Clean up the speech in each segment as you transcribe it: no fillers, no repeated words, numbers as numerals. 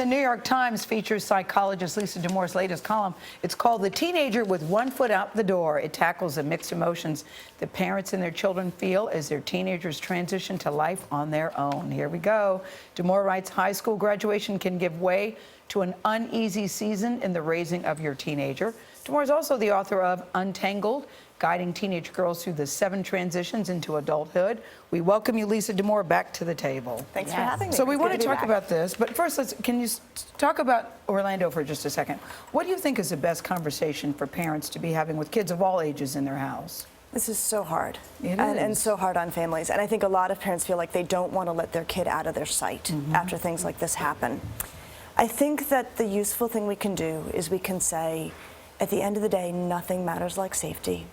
New York Times features psychologist Lisa Damour's latest column. It's called The Teenager with One Foot Out the Door. It tackles the mixed emotions that parents and their children feel as their teenagers transition to life on their own. Here we go. Damour writes, high school graduation can give way to an uneasy season in the raising of your teenager. Damour is also the author of Untangled, guiding teenage girls through the 7 transitions into adulthood. We welcome you, Lisa Damour, back to the table. Thanks for having me. So we want to talk about this, but first, can you talk about Orlando for just a second? What do you think is the best conversation for parents to be having with kids of all ages in their house? This is so hard. It is. And so hard on families. And I think a lot of parents feel like they don't want to let their kid out of their sight after things like this happen. I think that the useful thing we can do is we can say, at the end of the day, nothing matters like safety.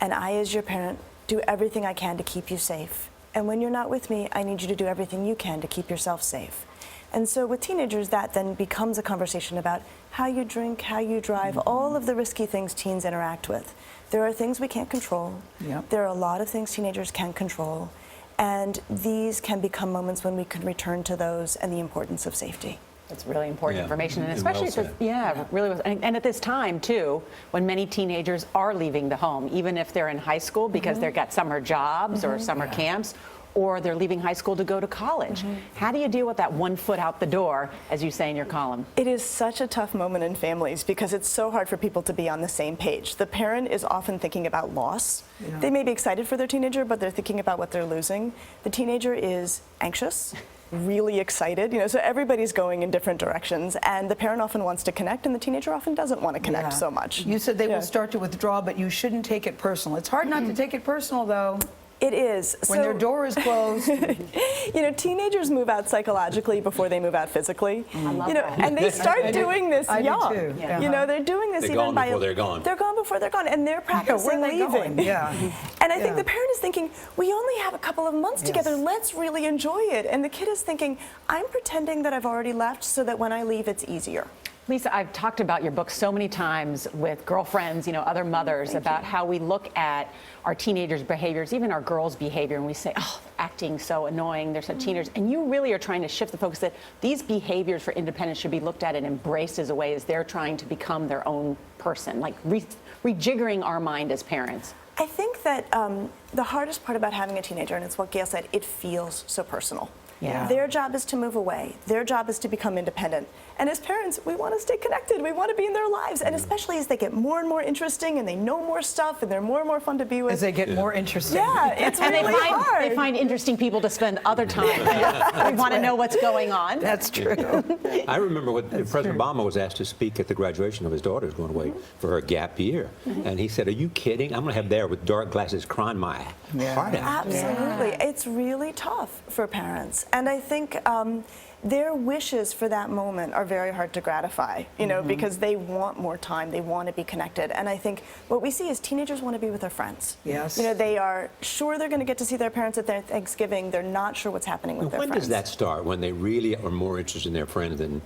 And I, as your parent, do everything I can to keep you safe. And when you're not with me, I need you to do everything you can to keep yourself safe. And so with teenagers, that then becomes a conversation about how you drink, how you drive, all of the risky things teens interact with. There are things we can't control. Yep. There are a lot of things teenagers can control. And these can become moments when we can return to those and the importance of safety. That's really important information, and And especially well said. really was. And at this time too, when many teenagers are leaving the home, even if they're in high school because they've got summer jobs or summer camps, or they're leaving high school to go to college. How do you deal with that one foot out the door, as you say in your column? It is such a tough moment in families because it's so hard for people to be on the same page. The parent is often thinking about loss. They may be excited for their teenager, but they're thinking about what they're losing. The teenager is anxious, really excited, so everybody's going in different directions, and the parent often wants to connect, and the teenager often doesn't want to connect so much. You said they will start to withdraw, but you shouldn't take it personal. It's hard not to take it personal, though. It is. When their door is closed. Teenagers move out psychologically before they move out physically. I love that. And they start doing this I do young. too. They're doing this They're even gone by before they're gone. They're gone before they're gone, and they're practicing where are they leaving. going? Yeah. And I think the parent is thinking, we only have a couple of months together. Yes. Let's really enjoy it. And the kid is thinking, I'm pretending that I've already left so that when I leave, it's easier. Lisa, I've talked about your book so many times with girlfriends, other mothers, about how we look at our teenagers' behaviors, even our girls' behavior, and we say, oh, they're acting so annoying, they're such teenagers. And you really are trying to shift the focus that these behaviors for independence should be looked at and embraced as a way as they're trying to become their own person, like rejiggering our mind as parents. I think that the hardest part about having a teenager, and it's what Gail said, it feels so personal. Yeah. Their job is to move away. Their job is to become independent. And as parents, we want to stay connected. We want to be in their lives. And especially as they get more and more interesting and they know more stuff and they're more and more fun to be with. As they get more interesting. Yeah, it's And really hard. they find interesting people to spend other time with. We want to know what's going on. That's true. I remember when President Obama was asked to speak at the graduation of his daughter who's going away for her gap year. And he said, are you kidding? I'm going to have there with dark glasses crying my heart out. Absolutely. It's really tough for parents. And I think their wishes for that moment are very hard to gratify, because they want more time. They want to be connected. And I think what we see is teenagers want to be with their friends. Yes. They are sure they're going to get to see their parents at their Thanksgiving. They're not sure what's happening with their When friends. does that start? When they really are more interested in their friends than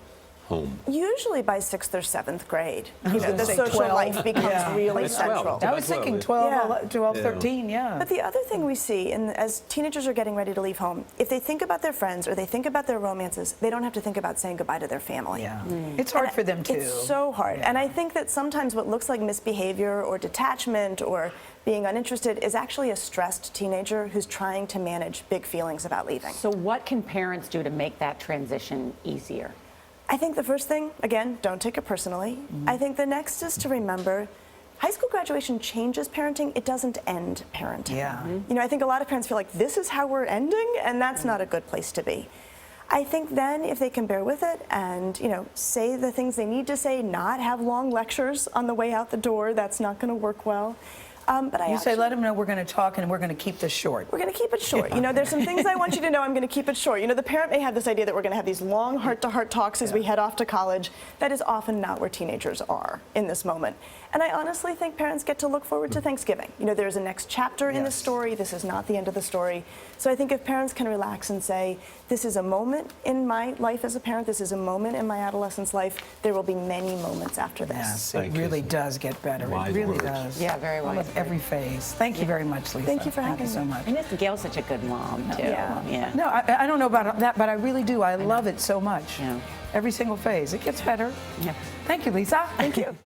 home? Usually by 6th or 7th grade. gonna The say social 12. life becomes really It's 12. central. I was thinking 12, 13, yeah. But the other thing we see, and as teenagers are getting ready to leave home, if they think about their friends or they think about their romances, they don't have to think about saying goodbye to their family. Yeah. It's hard for them, too. It's so hard. Yeah. And I think that sometimes what looks like misbehavior or detachment or being uninterested is actually a stressed teenager who's trying to manage big feelings about leaving. So what can parents do to make that transition easier? I think the first thing, again, don't take it personally. I think the next is to remember high school graduation changes parenting. It doesn't end parenting. Yeah. I think a lot of parents feel like this is how we're ending, and that's not a good place to be. I think then if they can bear with it and, say the things they need to say, not have long lectures on the way out the door, that's not going to work well. But You say, let them know we're going to talk and we're going to keep this short. We're going to keep it short. There's some things I want you to know. I'm going to keep it short. The parent may have this idea that we're going to have these long heart-to-heart talks as we head off to college. That is often not where teenagers are in this moment. And I honestly think parents get to look forward to Thanksgiving. There's a next chapter in the story. This is not the end of the story. So I think if parents can relax and say, this is a moment in my life as a parent, this is a moment in my adolescent's life, there will be many moments after this. Yes, it really does get better. Wise It really words. does. Yeah, very wise. Of every phase. Thank you very much, Lisa. Thank you for having Thank you so me. much. And Gail's such a good mom, too. Yeah. Yeah. No, I don't know about that, but I really do. I love it so much. Yeah. every single phase. It gets better. Yeah. Thank you, Lisa. Thank you.